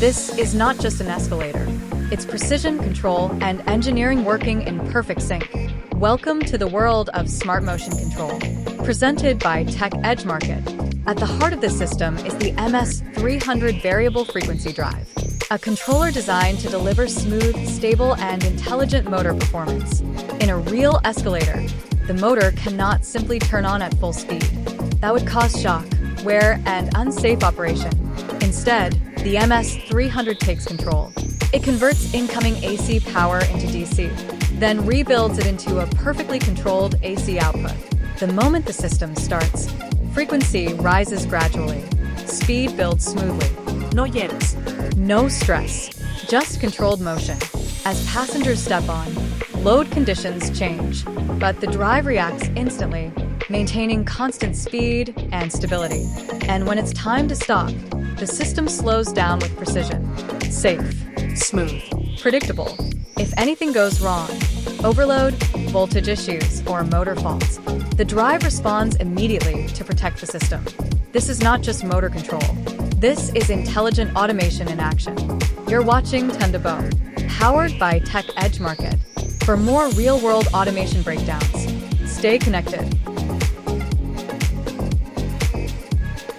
This is not just an escalator. It's precision control and engineering working in perfect sync. Welcome to the world of smart motion control, presented by Tech Edge Market. At the heart of this system is the MS300 variable frequency drive, a controller designed to deliver smooth, stable, and intelligent motor performance. In a real escalator, the motor cannot simply turn on at full speed. That would cause shock, wear, and unsafe operation. Instead, the MS300 takes control. It converts incoming AC power into DC, then rebuilds it into a perfectly controlled AC output. The moment the system starts, frequency rises gradually. Speed builds smoothly. No hielos. No stress, just controlled motion. As passengers step on, load conditions change, but the drive reacts instantly, maintaining constant speed and stability. And when it's time to stop, the system slows down with precision. Safe, Smooth. predictable. If anything goes wrong, overload, voltage issues, or motor faults, the drive responds immediately to protect the system. This is not just motor control. This is intelligent automation in action. You're watching Ten to Bone, powered by Tech Edge Market. For more real-world automation breakdowns, stay connected.